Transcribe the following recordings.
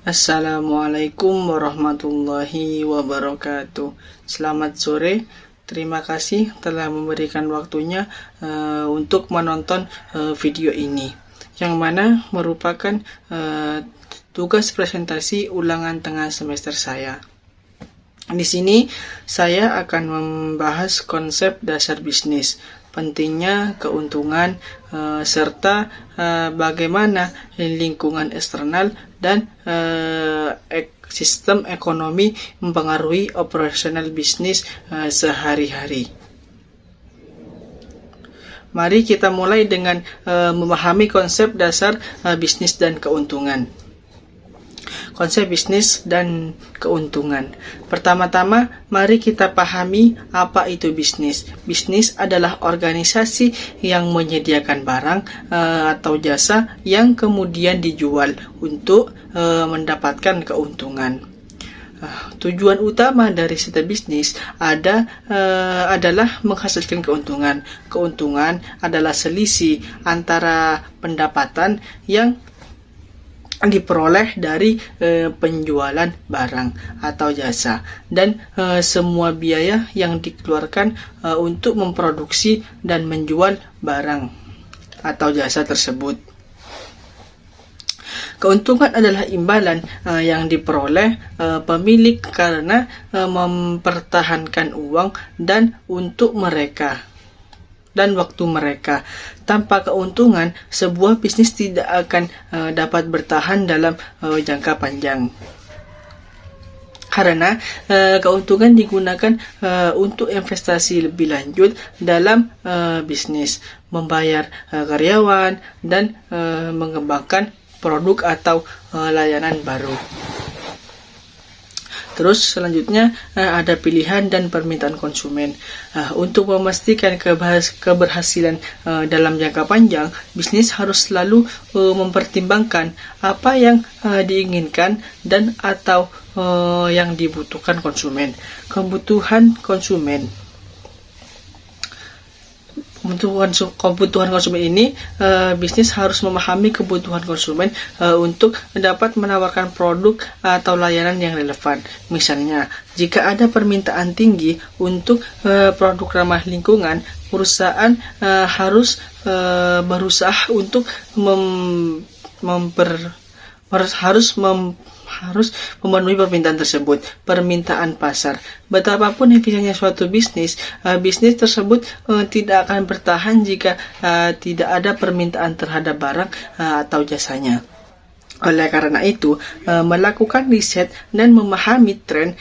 Assalamualaikum warahmatullahi wabarakatuh. Selamat sore. Terima kasih telah memberikan waktunya untuk menonton video ini, yang mana merupakan tugas presentasi ulangan tengah semester saya. Di sini saya akan membahas konsep dasar bisnis, pentingnya keuntungan, serta bagaimana lingkungan eksternal dan sistem ekonomi mempengaruhi operasional bisnis sehari-hari. Mari kita mulai dengan memahami konsep dasar bisnis dan keuntungan. Konsep bisnis dan keuntungan. Pertama-tama, mari kita pahami apa itu bisnis. Bisnis adalah organisasi yang menyediakan barang atau jasa yang kemudian dijual untuk mendapatkan keuntungan. Tujuan utama dari setiap bisnis adalah menghasilkan keuntungan. Keuntungan adalah selisih antara pendapatan yang diperoleh dari penjualan barang atau jasa dan semua biaya yang dikeluarkan untuk memproduksi dan menjual barang atau jasa tersebut. Keuntungan adalah imbalan yang diperoleh pemilik karena mempertahankan uang dan untuk mereka dan waktu mereka. Tanpa keuntungan, sebuah bisnis tidak akan dapat bertahan dalam jangka panjang. Karena keuntungan digunakan untuk investasi lebih lanjut dalam bisnis, membayar karyawan, dan mengembangkan produk atau layanan baru. Terus selanjutnya ada pilihan dan permintaan konsumen. Untuk memastikan keberhasilan dalam jangka panjang, bisnis harus selalu mempertimbangkan apa yang diinginkan dan atau yang dibutuhkan konsumen. Kebutuhan konsumen ini, bisnis harus memahami kebutuhan konsumen untuk dapat menawarkan produk atau layanan yang relevan. Misalnya, jika ada permintaan tinggi untuk produk ramah lingkungan, perusahaan harus berusaha untuk harus memenuhi permintaan tersebut. Permintaan pasar. Betapapun efisiennya suatu bisnis, bisnis tersebut tidak akan bertahan jika tidak ada permintaan terhadap barang atau jasanya. Oleh karena itu, melakukan riset dan memahami tren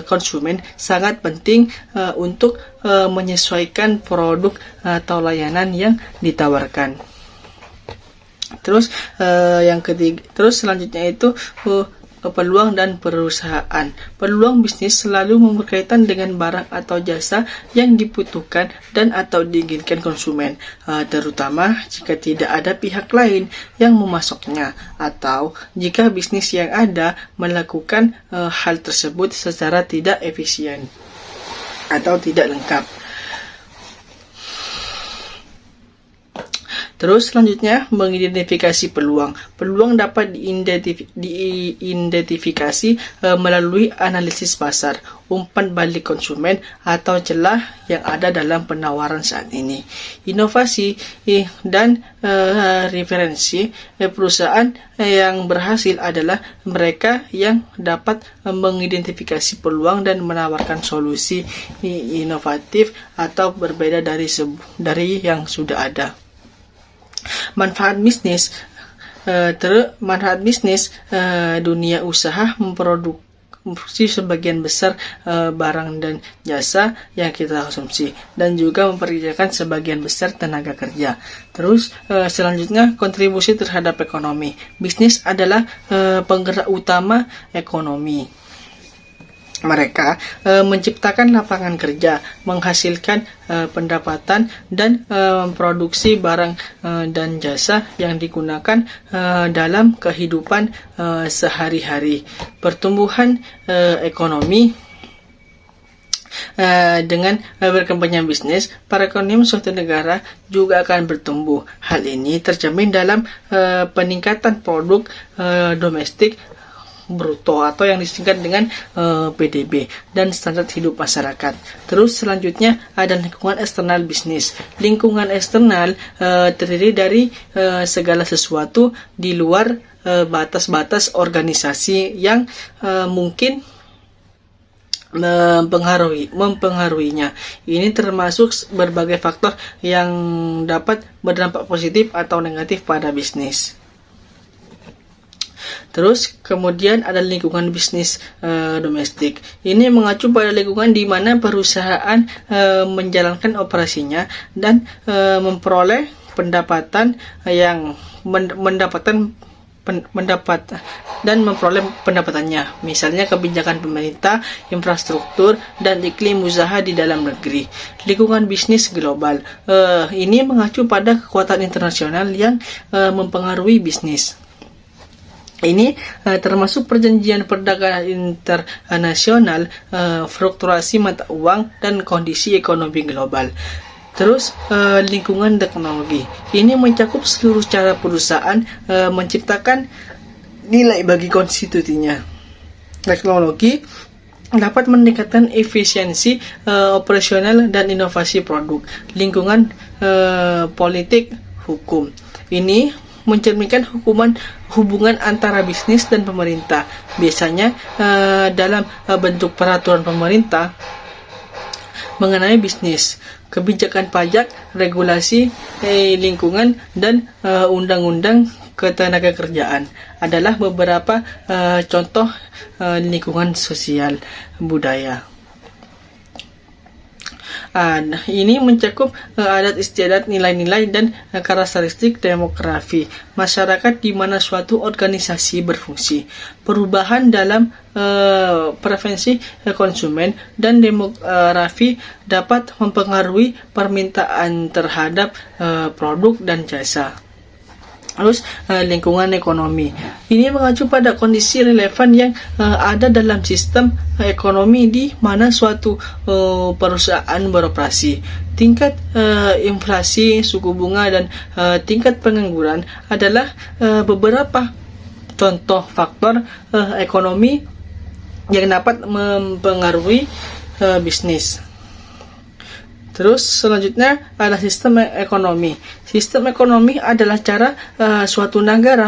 konsumen sangat penting untuk menyesuaikan produk atau layanan yang ditawarkan. Terus selanjutnya itu peluang dan perusahaan. Peluang bisnis selalu berkaitan dengan barang atau jasa yang dibutuhkan dan atau diinginkan konsumen, terutama jika tidak ada pihak lain yang memasoknya atau jika bisnis yang ada melakukan hal tersebut secara tidak efisien atau tidak lengkap. Terus selanjutnya mengidentifikasi peluang. Peluang dapat diidentifikasi melalui analisis pasar, umpan balik konsumen, atau celah yang ada dalam penawaran saat ini. Inovasi dan referensi. Perusahaan yang berhasil adalah mereka yang dapat mengidentifikasi peluang dan menawarkan solusi inovatif atau berbeda dari yang sudah ada. Manfaat bisnis. Dunia usaha memproduksi sebagian besar barang dan jasa yang kita konsumsi dan juga mempekerjakan sebagian besar tenaga kerja. Terus selanjutnya kontribusi terhadap ekonomi. Bisnis adalah penggerak utama ekonomi. Mereka menciptakan lapangan kerja, menghasilkan pendapatan, dan memproduksi barang dan jasa yang digunakan dalam kehidupan sehari-hari. Pertumbuhan ekonomi. Dengan berkembangnya bisnis, perekonomian suatu negara juga akan bertumbuh. Hal ini tercermin dalam peningkatan produk domestik bruto atau yang disingkat dengan PDB dan standar hidup masyarakat. Terus selanjutnya ada lingkungan eksternal bisnis. Lingkungan eksternal terdiri dari segala sesuatu di luar batas-batas organisasi yang mungkin mempengaruhinya. Ini termasuk berbagai faktor yang dapat berdampak positif atau negatif pada bisnis. Terus kemudian ada lingkungan bisnis domestik. Ini mengacu pada lingkungan di mana perusahaan menjalankan operasinya dan memperoleh pendapatan yang memperoleh pendapatannya. Misalnya kebijakan pemerintah, infrastruktur, dan iklim usaha di dalam negeri. Lingkungan bisnis global. Ini mengacu pada kekuatan internasional yang mempengaruhi bisnis. Ini termasuk perjanjian perdagangan internasional, fluktuasi mata uang, dan kondisi ekonomi global. Terus lingkungan teknologi. Ini mencakup seluruh cara perusahaan menciptakan nilai bagi konstitusinya. Teknologi dapat meningkatkan efisiensi operasional dan inovasi produk. Lingkungan politik hukum. Ini mencerminkan hubungan antara bisnis dan pemerintah. Biasanya dalam bentuk peraturan pemerintah mengenai bisnis, kebijakan pajak, regulasi lingkungan, dan undang-undang ketenagakerjaan adalah beberapa contoh lingkungan sosial budaya. Nah, ini mencakup adat istiadat, nilai-nilai, dan karakteristik demografi masyarakat di mana suatu organisasi berfungsi. Perubahan dalam preferensi konsumen dan demografi dapat mempengaruhi permintaan terhadap produk dan jasa. Terus lingkungan ekonomi. Ini mengacu pada kondisi relevan yang ada dalam sistem ekonomi di mana suatu perusahaan beroperasi. Tingkat inflasi, suku bunga, dan tingkat pengangguran adalah beberapa contoh faktor ekonomi yang dapat mempengaruhi bisnis. Terus selanjutnya adalah sistem ekonomi. Sistem ekonomi adalah cara suatu negara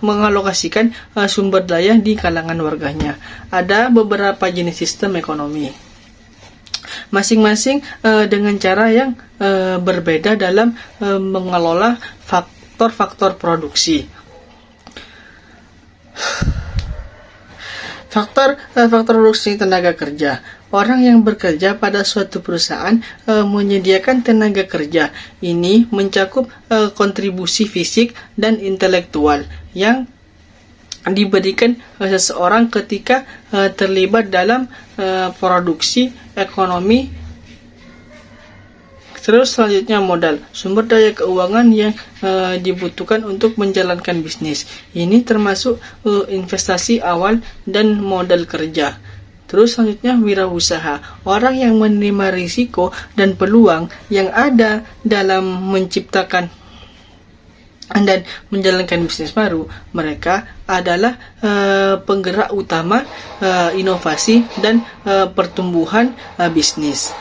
mengalokasikan sumber daya di kalangan warganya. Ada beberapa jenis sistem ekonomi, masing-masing dengan cara yang berbeda dalam mengelola faktor-faktor produksi. Faktor produksi tenaga kerja. Orang yang bekerja pada suatu perusahaan menyediakan tenaga kerja. Ini mencakup kontribusi fisik dan intelektual yang diberikan seseorang ketika terlibat dalam produksi ekonomi. Terus selanjutnya modal, sumber daya keuangan yang dibutuhkan untuk menjalankan bisnis. Ini termasuk investasi awal dan modal kerja. Terus selanjutnya wirausaha, orang yang menerima risiko dan peluang yang ada dalam menciptakan dan menjalankan bisnis baru. Mereka adalah penggerak utama inovasi dan pertumbuhan bisnis.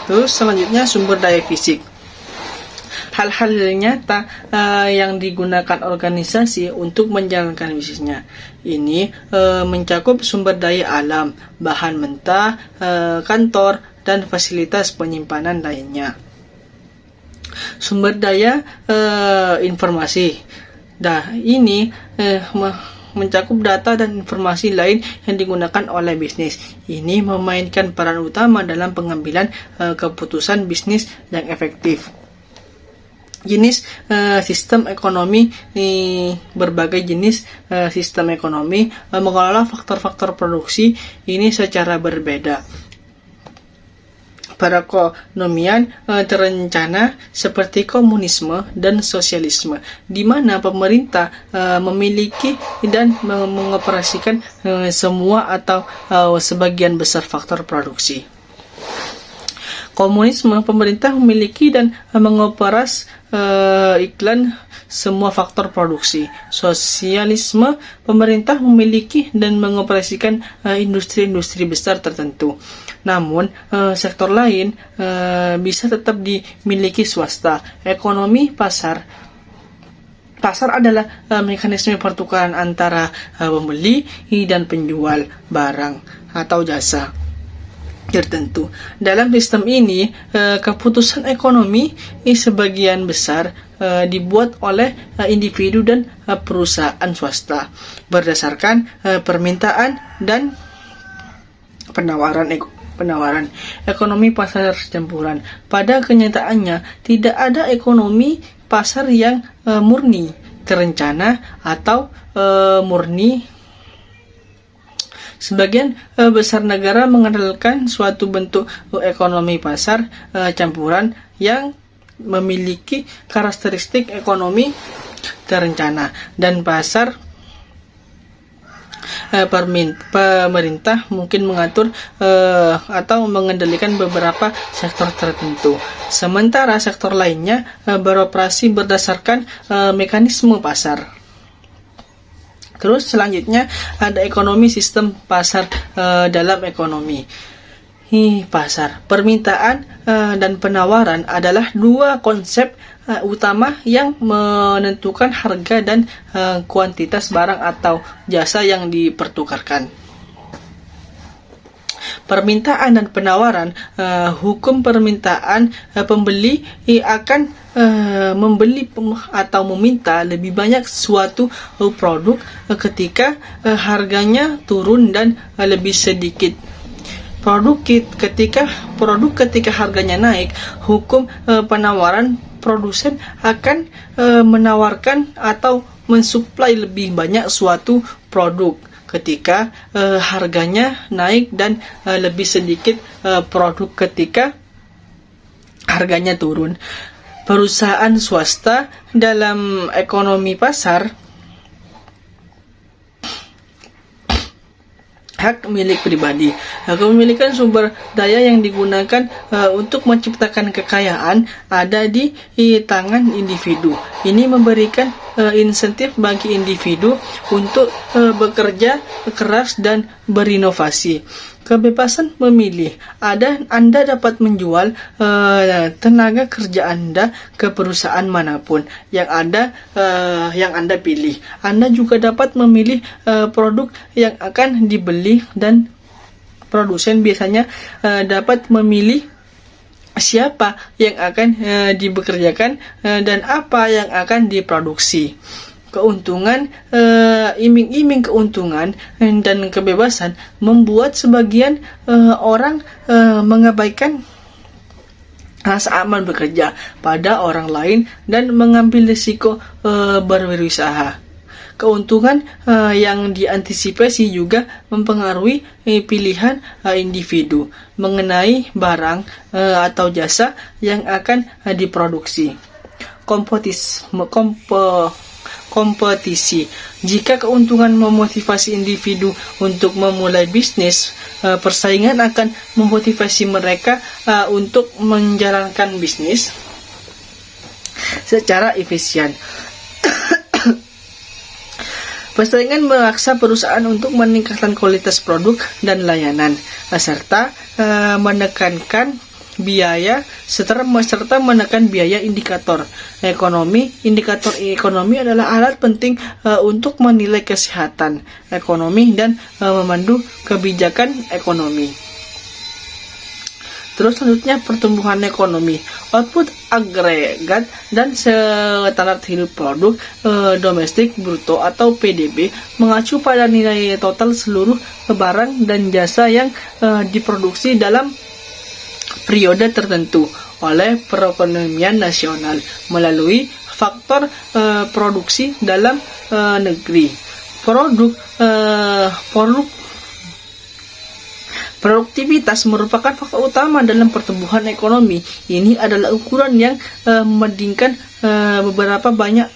Terus selanjutnya sumber daya fisik. Hal-hal nyata yang digunakan organisasi untuk menjalankan bisnisnya. Ini mencakup sumber daya alam, bahan mentah, kantor, dan fasilitas penyimpanan lainnya. Sumber daya informasi. Ini mencakup data dan informasi lain yang digunakan oleh bisnis. Ini memainkan peran utama dalam pengambilan keputusan bisnis yang efektif. Jenis sistem ekonomi, berbagai jenis sistem ekonomi mengelola faktor-faktor produksi ini secara berbeda. Perekonomian terencana seperti komunisme dan sosialisme, di mana pemerintah memiliki dan mengoperasikan semua atau sebagian besar faktor produksi. Komunisme, pemerintah memiliki dan mengoperas iklan semua faktor produksi. Sosialisme, pemerintah memiliki dan mengoperasikan industri-industri besar tertentu. Namun, sektor lain bisa tetap dimiliki swasta. Ekonomi pasar. Pasar adalah mekanisme pertukaran antara pembeli dan penjual barang atau jasa tertentu. Dalam sistem ini, keputusan ekonomi sebagian besar dibuat oleh individu dan perusahaan swasta berdasarkan permintaan dan penawaran ekonomi pasar campuran. Pada kenyataannya, tidak ada ekonomi pasar yang murni terencana atau murni. Sebagian besar negara mengandalkan suatu bentuk ekonomi pasar campuran yang memiliki karakteristik ekonomi terencana dan pasar. Pemerintah mungkin mengatur atau mengendalikan beberapa sektor tertentu, sementara sektor lainnya beroperasi berdasarkan mekanisme pasar. Terus selanjutnya ada ekonomi sistem pasar dalam ekonomi. Pasar, permintaan dan penawaran adalah dua konsep utama yang menentukan harga dan kuantitas barang atau jasa yang dipertukarkan. Permintaan dan penawaran, hukum permintaan, pembeli akan membeli atau meminta lebih banyak suatu produk ketika harganya turun dan lebih sedikit produk ketika harganya naik. Hukum penawaran, produsen akan menawarkan atau mensuplai lebih banyak suatu produk ketika harganya naik dan lebih sedikit produk ketika harganya turun. Perusahaan swasta dalam ekonomi pasar, hak milik pribadi. Kepemilikan sumber daya yang digunakan untuk menciptakan kekayaan ada di tangan individu. Ini memberikan insentif bagi individu untuk bekerja keras dan berinovasi. Kebebasan memilih. Anda dapat menjual tenaga kerja Anda ke perusahaan manapun yang Anda pilih. Anda juga dapat memilih produk yang akan dibeli, dan produsen biasanya dapat memilih siapa yang akan dibekerjakan dan apa yang akan diproduksi. Keuntungan, iming-iming keuntungan dan kebebasan membuat sebagian orang mengabaikan rasa aman bekerja pada orang lain dan mengambil risiko berwirausaha. Keuntungan yang diantisipasi juga mempengaruhi pilihan individu mengenai barang atau jasa yang akan diproduksi. Kompetisi. Jika keuntungan memotivasi individu untuk memulai bisnis, persaingan akan memotivasi mereka untuk menjalankan bisnis secara efisien. Persaingan memaksa perusahaan untuk meningkatkan kualitas produk dan layanan, serta menekan biaya indikator ekonomi. Indikator ekonomi adalah alat penting untuk menilai kesehatan ekonomi dan memandu kebijakan ekonomi. Terus selanjutnya pertumbuhan ekonomi, output agregat dan standar hidup produk domestik bruto atau PDB mengacu pada nilai total seluruh barang dan jasa yang diproduksi dalam periode tertentu oleh perekonomian nasional melalui faktor produksi dalam negeri. Produktivitas merupakan faktor utama dalam pertumbuhan ekonomi. Ini adalah ukuran yang membandingkan beberapa banyak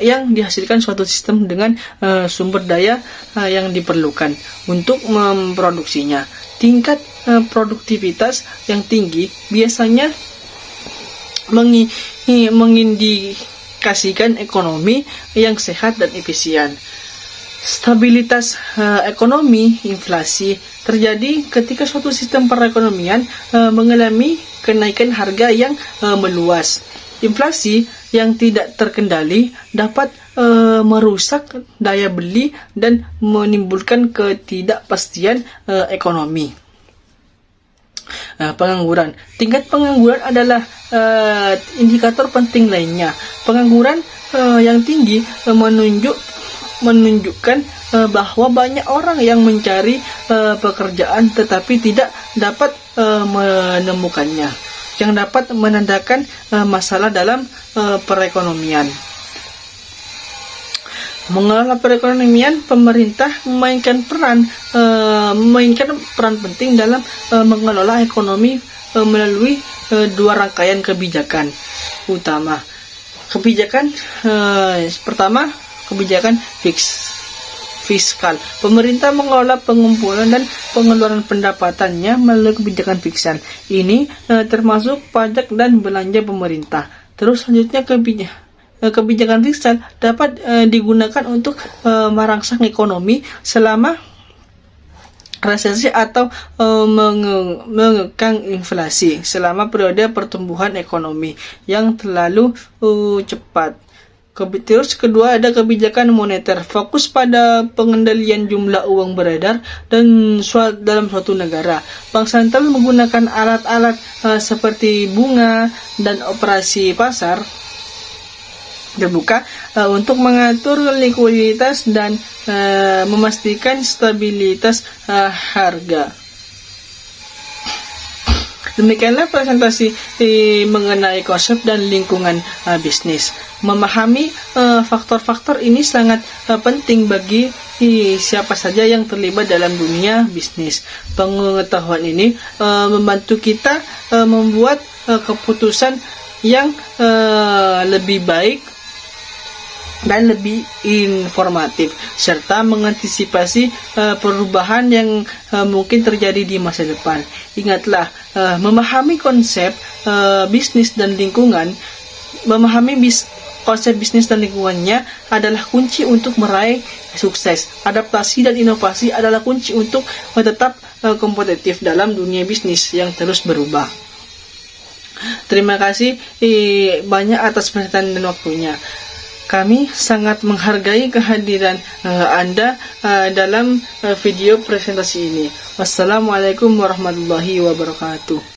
yang dihasilkan suatu sistem dengan sumber daya yang diperlukan untuk memproduksinya. Tingkat produktivitas yang tinggi biasanya mengindikasikan ekonomi yang sehat dan efisien. Stabilitas ekonomi, inflasi, terjadi ketika suatu sistem perekonomian mengalami kenaikan harga yang meluas. Inflasi yang tidak terkendali dapat merusak daya beli dan menimbulkan ketidakpastian ekonomi. Pengangguran. Tingkat pengangguran adalah indikator penting lainnya. Pengangguran yang tinggi menunjukkan bahwa banyak orang yang mencari pekerjaan tetapi tidak dapat menemukannya, yang dapat menandakan masalah dalam perekonomian. Mengelola perekonomian, pemerintah memainkan peran penting dalam mengelola ekonomi melalui dua rangkaian kebijakan utama. Pertama, kebijakan fiskal. Pemerintah mengelola pengumpulan dan pengeluaran pendapatannya melalui kebijakan fiskal. Ini termasuk pajak dan belanja pemerintah. Terus selanjutnya kebijakan fiskal dapat digunakan untuk merangsang ekonomi selama resesi atau mengekang inflasi selama periode pertumbuhan ekonomi yang terlalu cepat. Terus kedua ada kebijakan moneter, fokus pada pengendalian jumlah uang beredar dan dalam suatu negara. Bank sentral menggunakan alat-alat seperti bunga dan operasi pasar terbuka untuk mengatur likuiditas dan memastikan stabilitas harga. Demikianlah presentasi mengenai konsep dan lingkungan bisnis. Memahami faktor-faktor ini sangat penting bagi siapa saja yang terlibat dalam dunia bisnis. Pengetahuan ini membantu kita membuat keputusan yang lebih baik dan lebih informatif, serta mengantisipasi perubahan yang mungkin terjadi di masa depan. Ingatlah, memahami konsep bisnis dan lingkungan, konsep bisnis dan lingkungannya adalah kunci untuk meraih sukses. Adaptasi dan inovasi adalah kunci untuk tetap kompetitif dalam dunia bisnis yang terus berubah. Terima kasih banyak atas perhatian dan waktunya. Kami sangat menghargai kehadiran Anda dalam video presentasi ini. Wassalamualaikum warahmatullahi wabarakatuh.